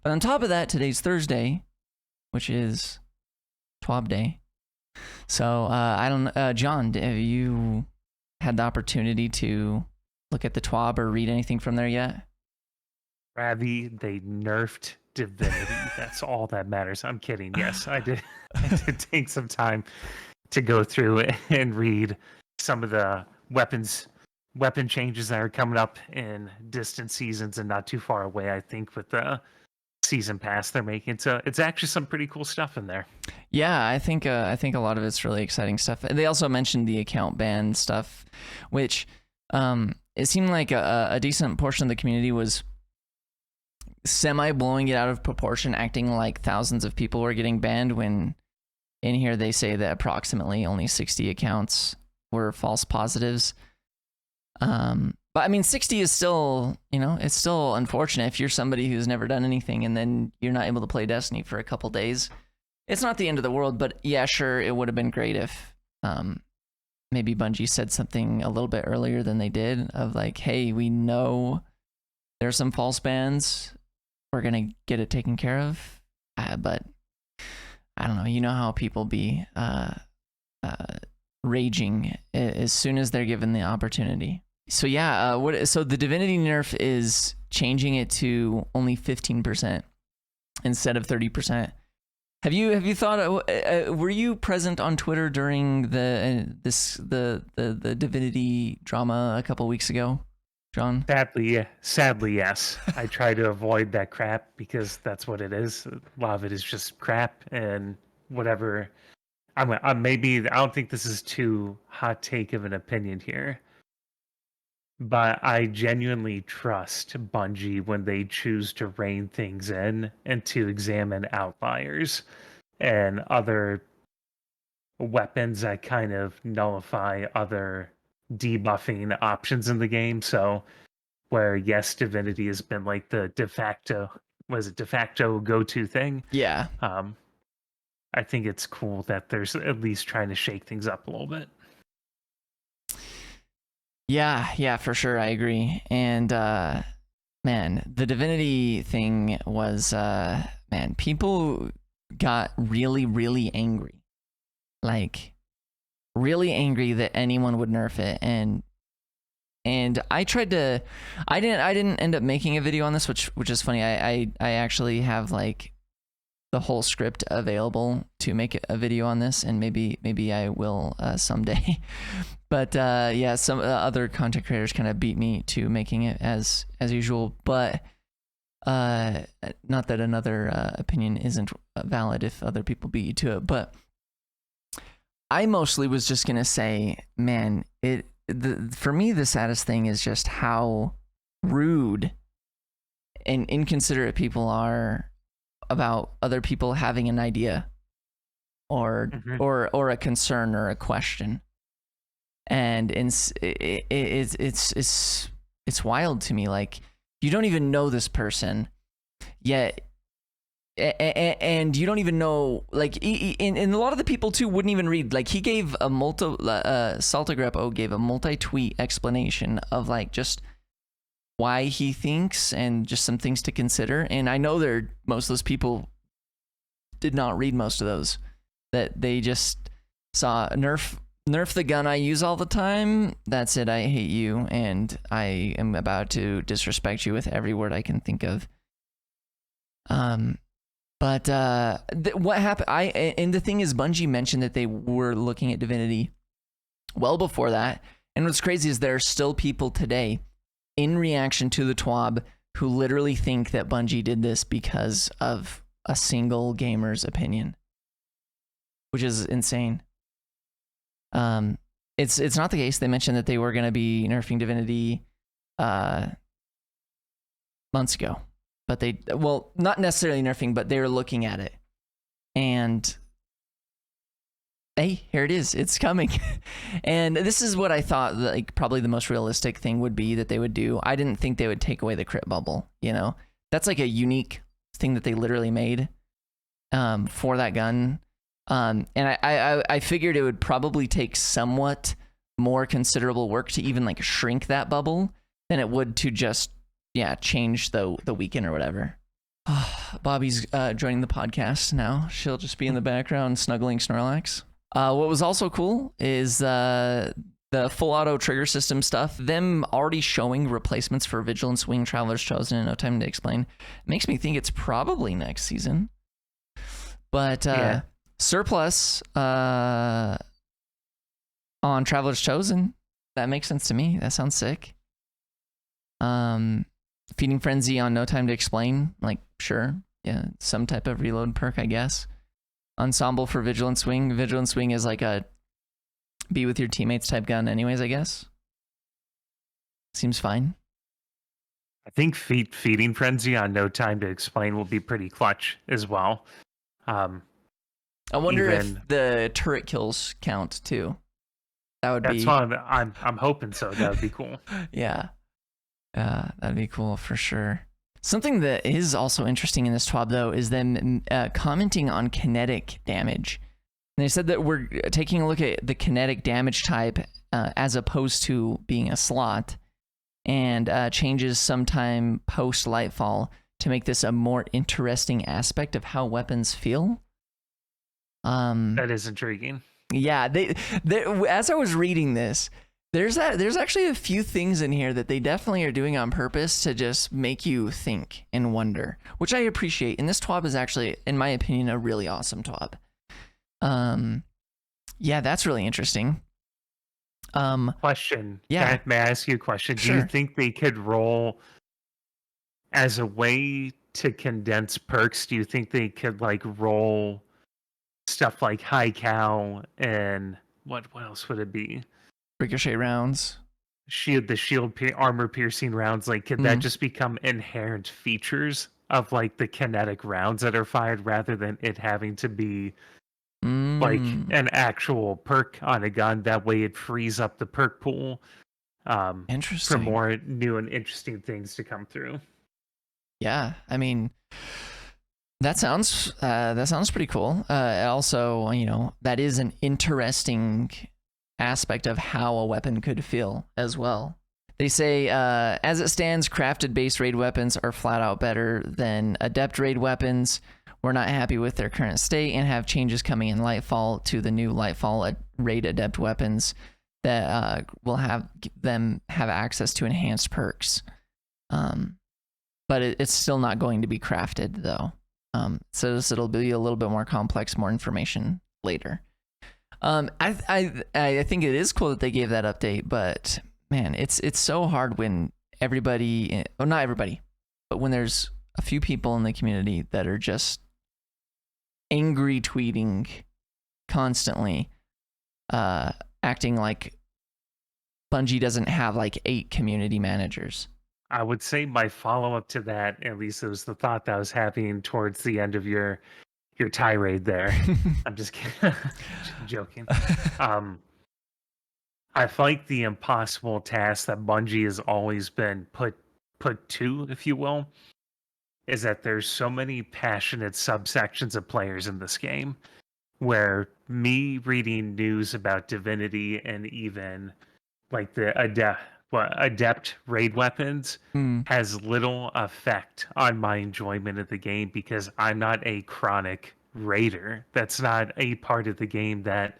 But on top of that, today's Thursday, which is TWAB Day. So I don't, John, have you had the opportunity to look at the TWAB or read anything from there yet? Ravi, they nerfed Divinity. That's all that matters. I'm kidding. Yes, I did. I did take some time to go through and read some of the weapon changes that are coming up in distant seasons and not too far away. I think with the season pass they're making, so it's actually some pretty cool stuff in there. Yeah, I think a lot of it's really exciting stuff. They also mentioned the account ban stuff, which it seemed like a decent portion of the community was semi blowing it out of proportion, acting like thousands of people were getting banned, when in here they say that approximately only 60 accounts were false positives. But I mean, 60 is still, you know, it's still unfortunate if you're somebody who's never done anything and then you're not able to play Destiny for a couple days. It's not the end of the world, but yeah, sure, it would have been great if maybe Bungie said something a little bit earlier than they did, of like, hey, we know there's some false bans, we're gonna get it taken care of. But I don't know, you know how people be raging as soon as they're given the opportunity. So yeah, so the Divinity nerf is changing it to only 15% instead of 30%. Have you thought? Were you present on Twitter during the Divinity drama a couple weeks ago, John? Sadly, yes. I try to avoid that crap because that's what it is. A lot of it is just crap and whatever. I'm maybe I don't think this is too hot take of an opinion here, but I genuinely trust Bungie when they choose to rein things in and to examine outliers and other weapons that kind of nullify other debuffing options in the game. So where yes, Divinity has been like the de facto go-to thing. Yeah. I think it's cool that there's at least trying to shake things up a little bit. Yeah, for sure, I agree. And man, the Divinity thing was man, people got really, really angry. Like really angry that anyone would nerf it, and I tried to I didn't end up making a video on this, which is funny. I actually have like the whole script available to make a video on this, and maybe I will someday. But yeah, some other content creators kind of beat me to making it as usual. But not that another opinion isn't valid if other people beat you to it. But I mostly was just gonna say, man, for me the saddest thing is just how rude and inconsiderate people are about other people having an idea or a concern or a question. And it's wild to me. Like, you don't even know this person yet, and you don't even know, like, and a lot of the people too wouldn't even read. Like, he gave a Saltagrep gave a multi-tweet explanation of like just why he thinks and just some things to consider. And I know most of those people did not read most of those, that they just saw nerf the gun I use all the time. That's it. I hate you, and I am about to disrespect you with every word I can think of. But what happened? And the thing is, Bungie mentioned that they were looking at Divinity well before that. And what's crazy is there are still people today, in reaction to the TWAB, who literally think that Bungie did this because of a single gamer's opinion, which is insane. It's not the case. They mentioned that they were going to be nerfing Divinity months ago, but well, not necessarily nerfing, but they were looking at it. And hey, here it is. It's coming. And this is what I thought, like, probably the most realistic thing would be that they would do. I didn't think they would take away the crit bubble, you know? That's like a unique thing that they literally made for that gun. And I figured it would probably take somewhat more considerable work to even like shrink that bubble than it would to just change the weaken or whatever. Bobby's joining the podcast now. She'll just be in the background snuggling Snorlax. What was also cool is the full auto trigger system stuff. Them already showing replacements for Vigilance Wing, Traveler's Chosen, and No Time to Explain makes me think it's probably next season. But Yeah. surplus on Traveler's Chosen, that makes sense to me. That sounds sick. Feeding Frenzy on No Time to Explain, like, sure. Yeah, some type of reload perk, I guess. Ensemble for Vigilance Wing. Vigilance Wing is like a be with your teammates type gun anyways, I guess. Seems fine. I think feeding frenzy on No Time to Explain will be pretty clutch as well. I wonder Even- if the turret kills count too. That would That's be. what I'm hoping so. That would be cool. Yeah. That'd be cool for sure. Something that is also interesting in this TWAB, though, is them commenting on kinetic damage. And they said that we're taking a look at the kinetic damage type as opposed to being a slot, and changes sometime post Lightfall to make this a more interesting aspect of how weapons feel. That is intriguing. Yeah, they as I was reading this, there's actually a few things in here that they definitely are doing on purpose to just make you think and wonder, which I appreciate. And this TWAB is actually, in my opinion, a really awesome TWAB. Yeah, that's really interesting. Question. Yeah. May I ask you a question? Sure. Do you think they could roll as a way to condense perks? Do you think they could like roll stuff like high cow and what else would it be? Ricochet rounds. Armor piercing rounds. Like, could that just become inherent features of like the kinetic rounds that are fired rather than it having to be like an actual perk on a gun? That way it frees up the perk pool for Interesting. more new and interesting things to come through. Yeah, I mean, that sounds pretty cool. Also, you know, that is an interesting aspect of how a weapon could feel as well. They say, as it stands, crafted base raid weapons are flat out better than adept raid weapons. We're not happy with their current state and have changes coming in Lightfall to the new Lightfall raid adept weapons that will have them have access to enhanced perks. But it's still not going to be crafted though. So it'll be a little bit more complex, more information later. I think it is cool that they gave that update, but man, it's so hard when everybody, well, not everybody, but when there's a few people in the community that are just angry tweeting constantly, acting like Bungie doesn't have like 8 community managers. I would say my follow-up to that, at least it was the thought that was happening towards the end of your tirade there. I'm just kidding. Joking. I feel like the impossible task that Bungie has always been put to, if you will, is that there's so many passionate subsections of players in this game, where me reading news about Divinity and even like the adept raid weapons has little effect on my enjoyment of the game, because I'm not a chronic raider. That's not a part of the game that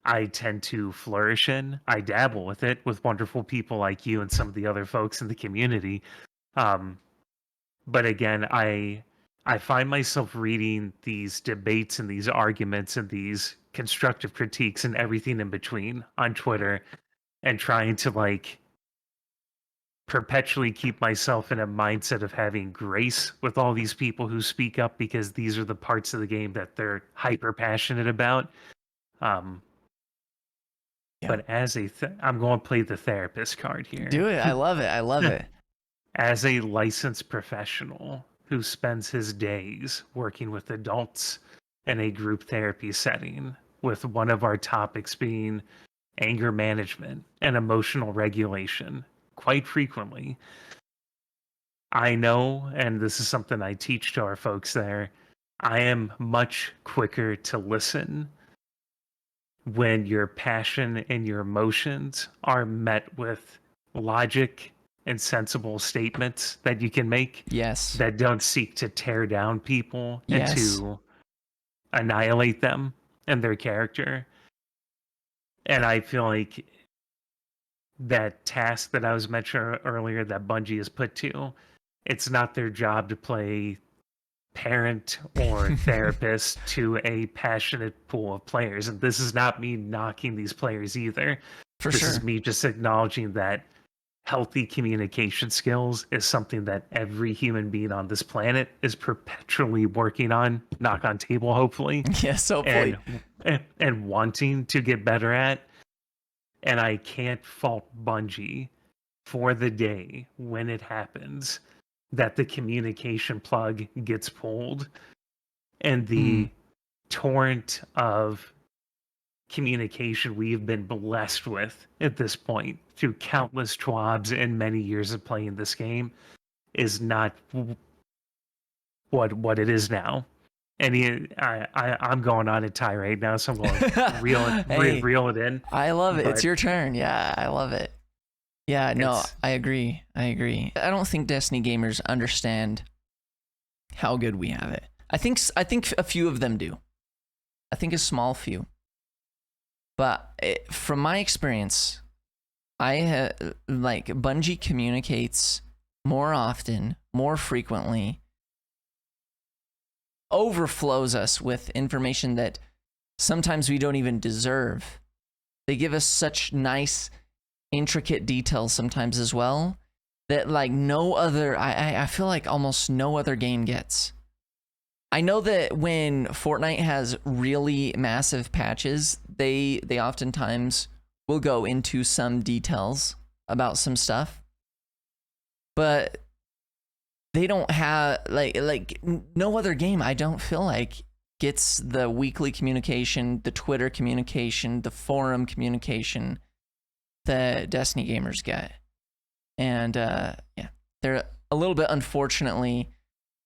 I tend to flourish in. I dabble with it with wonderful people like you and some of the other folks in the community. But again, I find myself reading these debates and these arguments and these constructive critiques and everything in between on Twitter, and trying to like perpetually keep myself in a mindset of having grace with all these people who speak up, because these are the parts of the game that they're hyper passionate about. But as I'm going to play the therapist card here. Do it. I love it. I love it. As a licensed professional who spends his days working with adults in a group therapy setting, with one of our topics being anger management and emotional regulation quite frequently, I know, and this is something I teach to our folks there, I am much quicker to listen when your passion and your emotions are met with logic and sensible statements that you can make Yes. that don't seek to tear down people and Yes. to annihilate them and their character. And I feel like that task that I was mentioning earlier that Bungie is put to, it's not their job to play parent or therapist to a passionate pool of players. And this is not me knocking these players either. For This sure. is me just acknowledging that healthy communication skills is something that every human being on this planet is perpetually working on, knock on table, hopefully, Yes, hopefully. and wanting to get better at. And I can't fault Bungie for the day when it happens that the communication plug gets pulled and the torrent of communication we've been blessed with at this point through countless TWABs and many years of playing this game is not what it is now. And I'm going on a tirade now, so I'm going to reel it in. I love it. It's But your turn. Yeah, I love it. Yeah, no, It's- I agree. I don't think Destiny gamers understand how good we have it. I think a few of them do. I think a small few. But from my experience, Bungie communicates more often, more frequently, overflows us with information that sometimes we don't even deserve. They give us such nice, intricate details sometimes as well that like no other, I feel like almost no other game gets. I know that when Fortnite has really massive patches, they oftentimes will go into some details about some stuff, but they don't have like no other game, I don't feel like, gets the weekly communication, the Twitter communication, the forum communication that Destiny gamers get. And yeah, they're a little bit unfortunately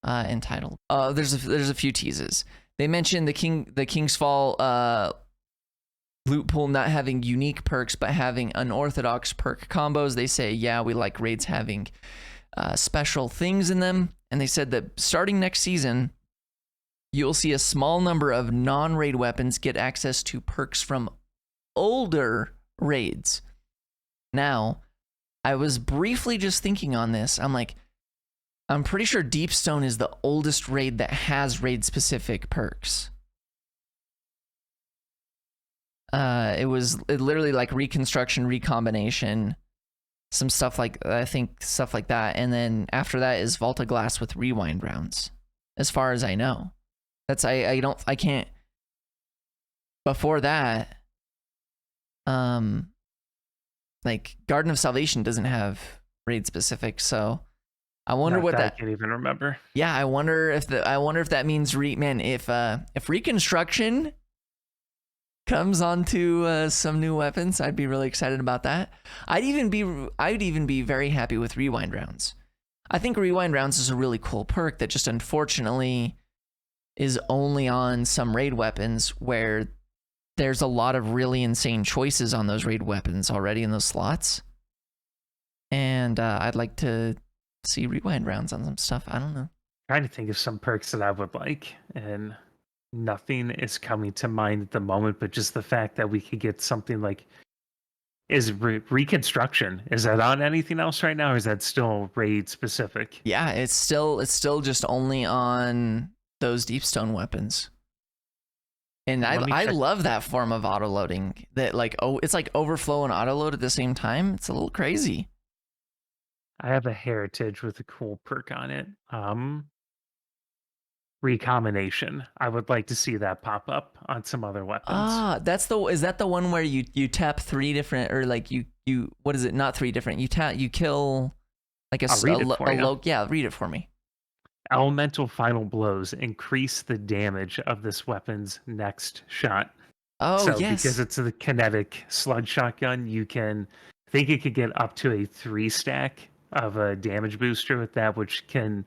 entitled. There's a few teases. They mentioned the King's Fall loot pool not having unique perks but having unorthodox perk combos. They say, yeah, we like raids having special things in them. And they said that starting next season, you'll see a small number of non-raid weapons get access to perks from older raids. Now, I was briefly just thinking on this. I'm like, I'm pretty sure Deepstone is the oldest raid that has raid-specific perks. It literally like reconstruction, recombination, some stuff like, I think stuff like that. And then after that is Vault of Glass with rewind rounds, as far as I know. That's, I can't, before that, like Garden of Salvation doesn't have raid specific, so I wonder what that. I can't even remember. Yeah, I wonder if that means if Reconstruction comes onto some new weapons, I'd be really excited about that. I'd even be very happy with rewind rounds. I think rewind rounds is a really cool perk that just unfortunately is only on some raid weapons where there's a lot of really insane choices on those raid weapons already in those slots. And I'd like to see rewind rounds on some stuff. I don't know. Trying to think of some perks that I would like, and nothing is coming to mind at the moment, but just the fact that we could get something like, is reconstruction, is that on anything else right now, or is that still raid specific? Yeah, it's still just only on those Deepstone weapons. And I love that form of auto loading, that like, it's like overflow and auto load at the same time. It's a little crazy. I have a heritage with a cool perk on it. Recombination. I would like to see that pop up on some other weapons. Is that the one where you tap 3 different, or like you what is it? Not 3 different. You kill like a yeah, read it for me. Elemental final blows increase the damage of this weapon's next shot. Oh, so yes. Because it's a kinetic sludge shotgun, you can, I think it could get up to a 3 stack of a damage booster with that, which can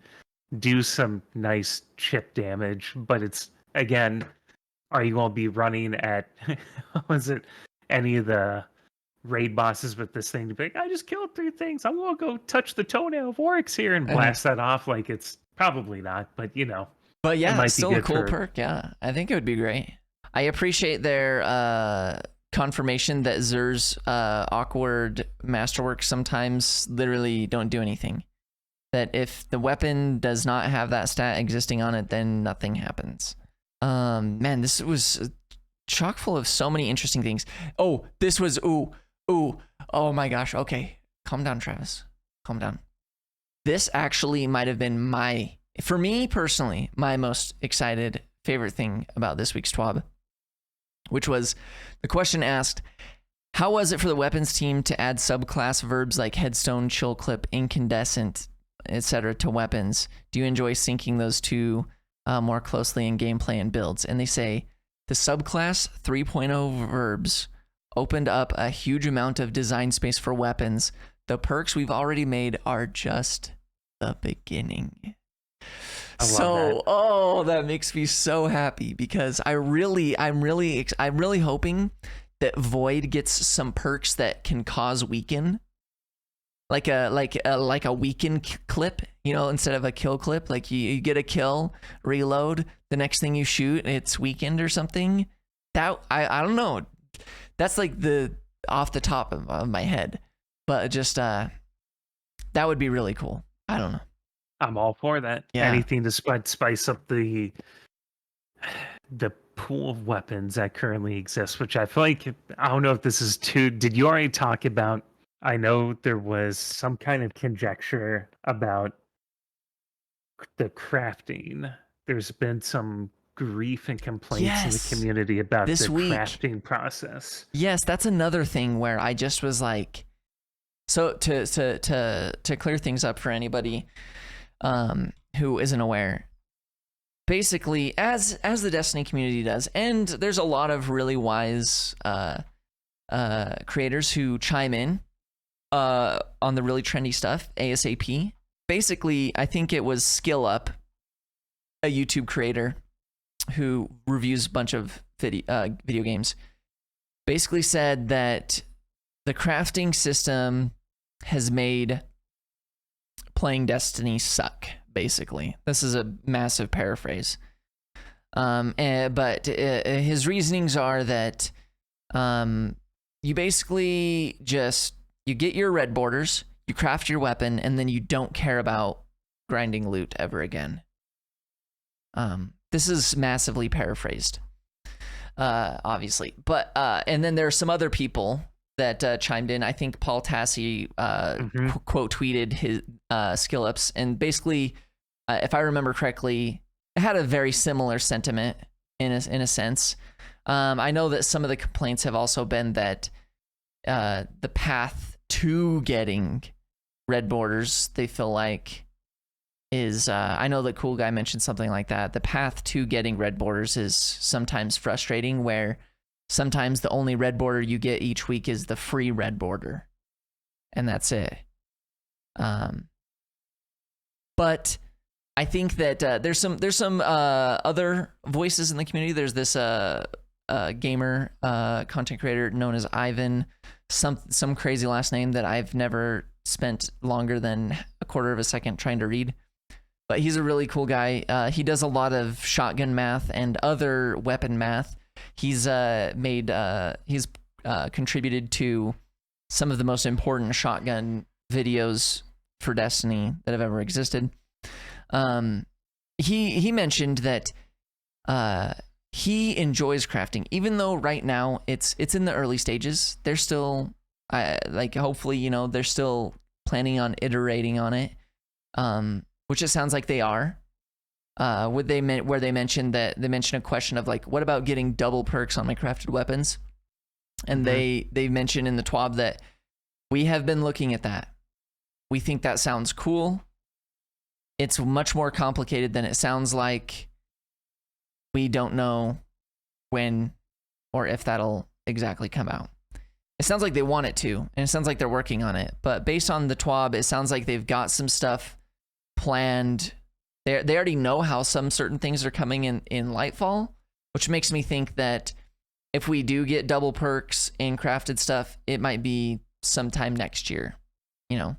do some nice chip damage. But it's, again, are you going to be running at, was it any of the raid bosses with this thing to be like, I just killed 3 things. I'm gonna go touch the toenail of Oryx here and blast that off. Like, it's probably not, but But it yeah, might be still a good cool for. perk. Yeah, I think it would be great. I appreciate their confirmation that Zer's awkward masterwork sometimes literally don't do anything. That if the weapon does not have that stat existing on it, then nothing happens. Man, this was chock full of so many interesting things. Oh, this was oh my gosh. Okay, calm down, Travis. Calm down. This actually might have been for me personally, my most excited favorite thing about this week's TWAB, which was the question asked, how was it for the weapons team to add subclass verbs like headstone, chill clip, incandescent, etc. to weapons? Do you enjoy syncing those two more closely in gameplay and builds? And they say the subclass 3.0 verbs opened up a huge amount of design space for weapons. The perks we've already made are just the beginning. That makes me so happy because I'm really hoping that Void gets some perks that can cause weaken, like a weaken clip, instead of a kill clip. Like you get a kill, reload, the next thing you shoot, it's weakened or something. That I don't know. That's like the off the top of my head, but just that would be really cool. I don't know. I'm all for that. Yeah. Anything to spice up the pool of weapons that currently exists, which I feel like, I don't know if this is too. Did you already talk about? I know there was some kind of conjecture about the crafting. There's been some grief and complaints in the community about the crafting process. Yes, that's another thing where I just was like, so to clear things up for anybody who isn't aware, basically as the Destiny community does, and there's a lot of really wise creators who chime in on the really trendy stuff ASAP. Basically, I think it was Skill Up, a YouTube creator who reviews a bunch of video games, basically said that the crafting system has made playing Destiny suck. Basically, this is a massive paraphrase, but his reasonings are that you basically you get your red borders, you craft your weapon, and then you don't care about grinding loot ever again. This is massively paraphrased, obviously, but and then there are some other people that chimed in. I think Paul Tassi quote tweeted his skill ups, and basically, if I remember correctly, it had a very similar sentiment in a sense. I know that some of the complaints have also been that the path to getting red borders, they feel like, is I know that Cool Guy mentioned something like that. The path to getting red borders is sometimes frustrating, where sometimes the only red border you get each week is the free red border, and that's it. But I think that there's some other voices in the community. There's this gamer content creator known as Ivan, some crazy last name that I've never spent longer than a quarter of a second trying to read. But he's a really cool guy. He does a lot of shotgun math and other weapon math. He's contributed to some of the most important shotgun videos for Destiny that have ever existed. He mentioned that he enjoys crafting, even though right now it's in the early stages. They're still hopefully they're still planning on iterating on it, which it sounds like they are. Where they mentioned a question of like, what about getting double perks on my crafted weapons? And they mentioned in the TWAB that we have been looking at that. We think that sounds cool. It's much more complicated than it sounds like. We don't know when or if that'll exactly come out. It sounds like they want it to, and it sounds like they're working on it. But based on the TWAB, it sounds like they've got some stuff planned. They already know how some certain things are coming in Lightfall, which makes me think that if we do get double perks in crafted stuff, it might be sometime next year, you know,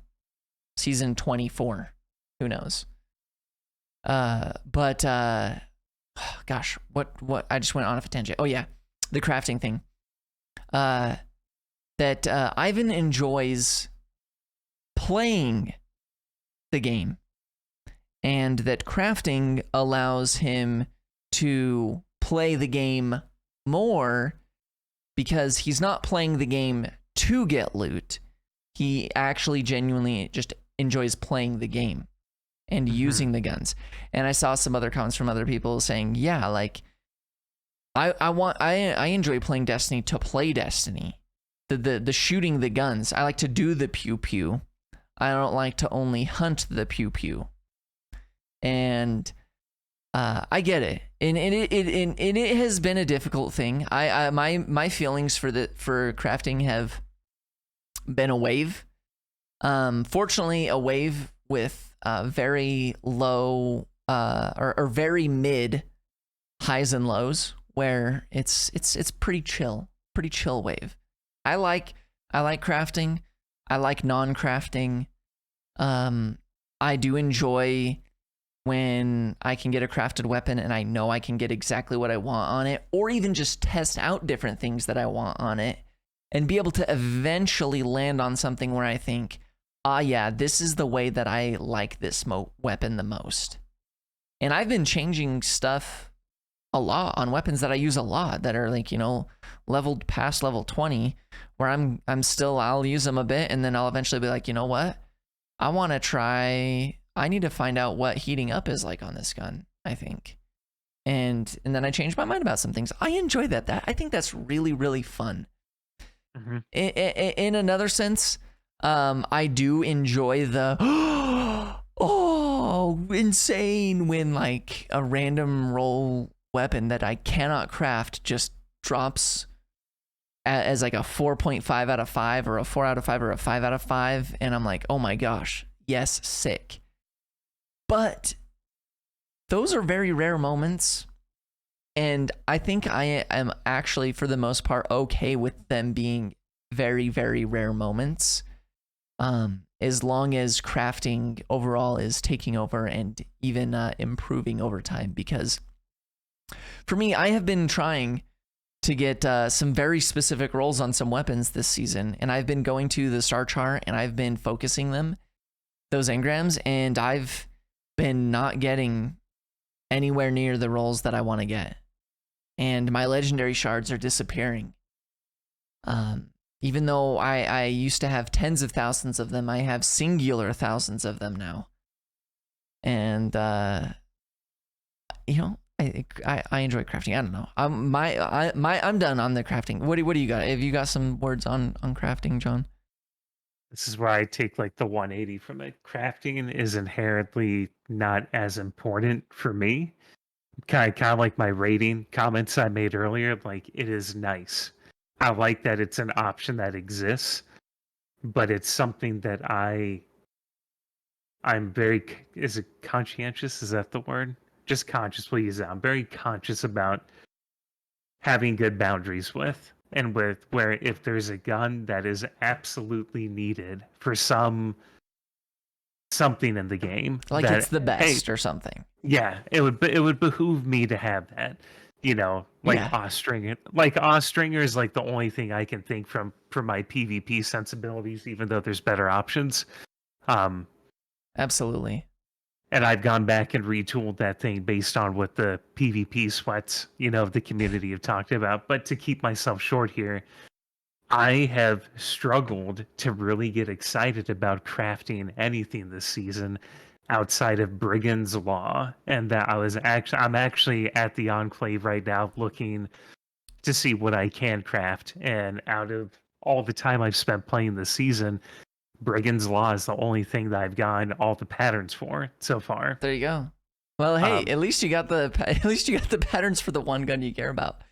season 24. Who knows? But gosh, what I just went on a tangent. Oh yeah, the crafting thing. That Ivan enjoys playing the game, and that crafting allows him to play the game more because he's not playing the game to get loot. He actually genuinely just enjoys playing the game and using the guns. And I saw some other comments from other people saying, yeah, like I enjoy playing Destiny to play Destiny. The shooting the guns. I like to do the pew pew. I don't like to only hunt the pew pew. And I get it, and it has been a difficult thing. My feelings for crafting have been a wave. Fortunately, a wave with very low or very mid highs and lows, where it's pretty chill wave. I like crafting. I like non-crafting. I do enjoy when I can get a crafted weapon and I know I can get exactly what I want on it, or even just test out different things that I want on it and be able to eventually land on something where I think, yeah, this is the way that I like this weapon the most. And I've been changing stuff a lot on weapons that I use a lot that are like, you know, leveled past level 20, where I'll use them a bit and then I'll eventually be like, you know what? I need to find out what heating up is like on this gun, I think. And then I changed my mind about some things. I enjoy that. I think that's really, really fun. Mm-hmm. In another sense, I do enjoy the insane when like a random roll weapon that I cannot craft just drops as like a 4.5 out of 5 or a 4 out of 5 or a 5 out of 5, and I'm like, oh my gosh, yes, sick. But those are very rare moments, and I think I am actually, for the most part, okay with them being very, very rare moments, as long as crafting overall is taking over and even improving over time. Because for me, I have been trying to get some very specific rolls on some weapons this season, and I've been going to the star chart and I've been focusing those engrams, and I've been not getting anywhere near the rolls that I want to get, and my legendary shards are disappearing. Even though I used to have tens of thousands of them, I have singular thousands of them now. And you know, I enjoy crafting. I don't know. I'm done on the crafting. What do you got? Have you got some words on crafting, John? This is where I take like the 180 from it. Crafting is inherently not as important for me. Kind of like my rating comments I made earlier. Like, it is nice. I like that it's an option that exists, but it's something that I'm very, is it conscientious? Is that the word? Just conscious, we'll use that. I'm very conscious about having good boundaries with, and with where if there's a gun that is absolutely needed for something in the game, like that, it's the best or something. Yeah, it would behoove me to have that. You know, like Austringer. Like Austringer is like the only thing I can think from my PvP sensibilities, even though there's better options. Absolutely. And I've gone back and retooled that thing based on what the PvP sweats, you know, the community have talked about. But to keep myself short here, I have struggled to really get excited about crafting anything this season outside of Brigand's Law. And that I'm actually at the Enclave right now looking to see what I can craft. And out of all the time I've spent playing this season, Brigand's Law is the only thing that I've gotten all the patterns for so far. There you go. Well, hey, at least you got the patterns for the one gun you care about.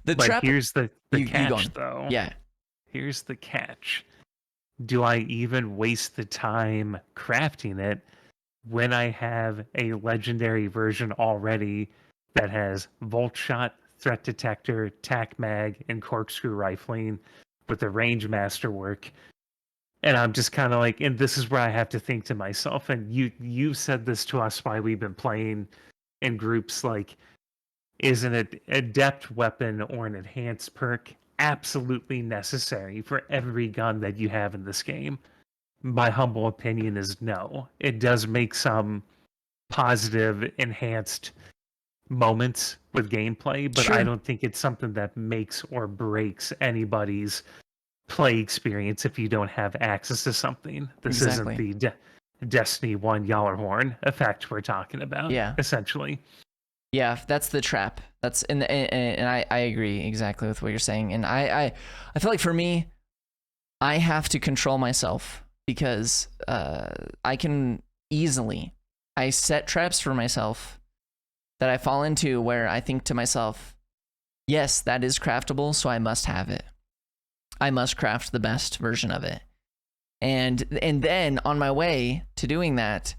But here's the catch, though. Yeah. Here's the catch. Do I even waste the time crafting it when I have a legendary version already that has Volt Shot, threat detector, tac mag, and corkscrew rifling with the range masterwork. And I'm just kind of like, and this is where I have to think to myself, and you said this to us while we've been playing in groups, like, is an adept weapon or an enhanced perk absolutely necessary for every gun that you have in this game? My humble opinion is no. It does make some positive enhanced moments with gameplay, but I Sure. don't think it's something that makes or breaks anybody's play experience if you don't have access to something. This isn't Exactly. the Destiny 1 Yallarhorn effect we're talking about, Yeah. essentially. Yeah, that's the trap. That's and I agree exactly with what you're saying. And I feel like for me, I have to control myself because I can easily I set traps for myself that I fall into where I think to myself, yes, that is craftable, so I must have it. I must craft the best version of it. And then on my way to doing that,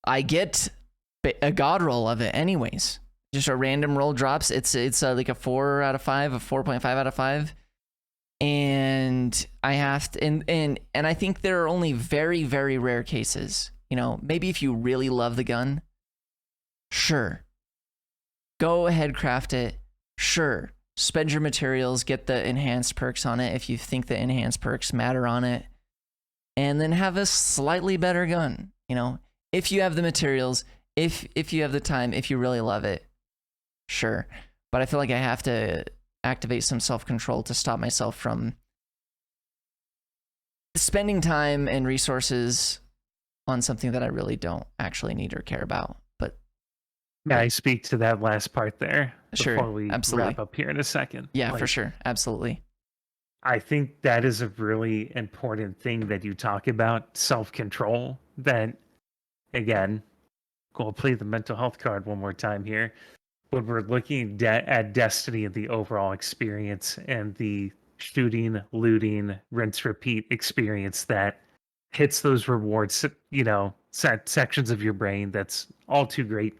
I get a god roll of it anyways. Just a random roll drops. It's like a 4 out of 5, a 4.5 out of 5. And I have to, and I think there are only very, very rare cases. You know, maybe if you really love the gun, sure. Go ahead, craft it. Sure. Spend your materials, get the enhanced perks on it if you think the enhanced perks matter on it. And then have a slightly better gun, you know, if you have the materials, if you have the time, if you really love it, sure. But I feel like I have to activate some self-control to stop myself from spending time and resources on something that I really don't actually need or care about. But May I speak to that last part there sure, before we absolutely. wrap up here in a second? Yeah, for sure. Absolutely. I think that is a really important thing that you talk about, self-control. That, again, we'll play the mental health card one more time here. When we're looking at Destiny and the overall experience and the shooting, looting, rinse, repeat experience that hits those rewards, you know, sections of your brain, that's all too great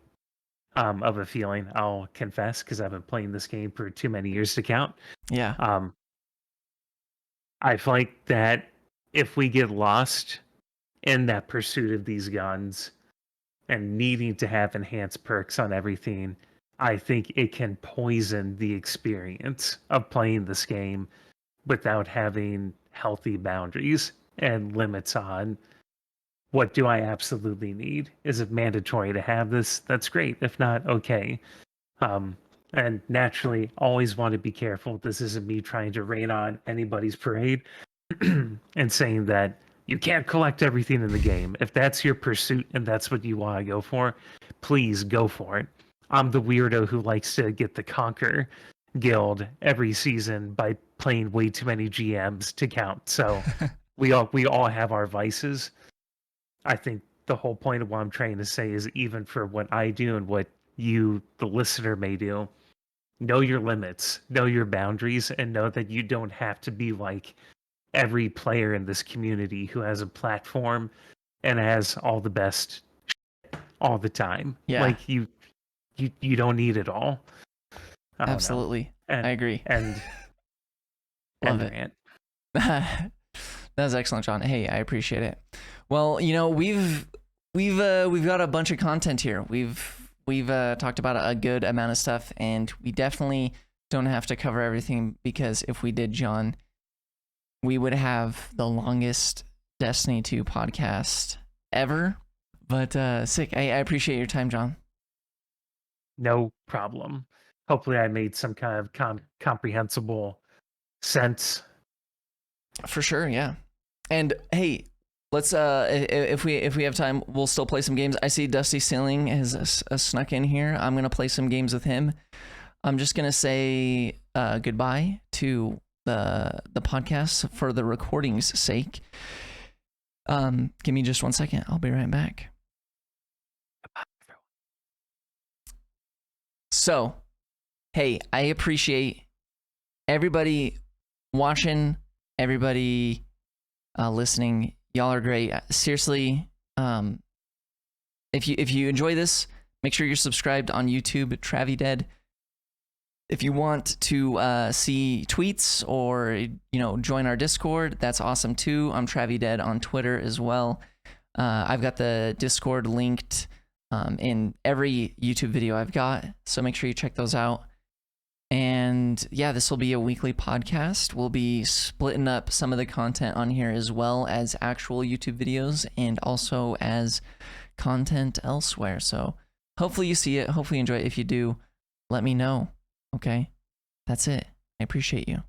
of a feeling, I'll confess, because I've been playing this game for too many years to count. Yeah. I feel like that if we get lost in that pursuit of these guns and needing to have enhanced perks on everything, I think it can poison the experience of playing this game without having healthy boundaries and limits on what do I absolutely need. Is it mandatory to have this? That's great. If not, okay. And naturally, always want to be careful. This isn't me trying to rain on anybody's parade and saying that you can't collect everything in the game. If that's your pursuit and that's what you want to go for, please go for it. I'm the weirdo who likes to get the Conquer Guild every season by playing way too many GMs to count. So we all have our vices. I think the whole point of what I'm trying to say is, even for what I do and what you, the listener, may do, know your limits, know your boundaries, and know that you don't have to be like every player in this community who has a platform and has all the best all the time. Yeah. Like you don't need it all. Absolutely. And, I agree. And Love it. Rant. That was excellent, John. Hey, I appreciate it. Well, you know, we've got a bunch of content here. We've talked about a good amount of stuff, and we definitely don't have to cover everything, because if we did, John, we would have the longest Destiny 2 podcast ever. But sick. I appreciate your time, John. No problem. Hopefully I made some kind of comprehensible sense. For sure, yeah. And hey, let's if we have time, we'll still play some games. I see Dusty Ceiling has snuck in here. I'm gonna play some games with him. I'm just gonna say goodbye to the podcast for the recording's sake. Give me just 1 second. I'll be right back. So, hey, I appreciate everybody watching, everybody listening. Y'all are great. Seriously, if you enjoy this, make sure you're subscribed on YouTube, Travi Dead. If you want to see tweets or join our Discord, that's awesome too. I'm TraviDead on Twitter as well. I've got the Discord linked in every YouTube video I've got, so make sure you check those out. And yeah, this will be a weekly podcast. We'll be splitting up some of the content on here as well as actual YouTube videos and also as content elsewhere. So hopefully you see it. Hopefully you enjoy it. If you do, let me know. Okay? That's it. I appreciate you.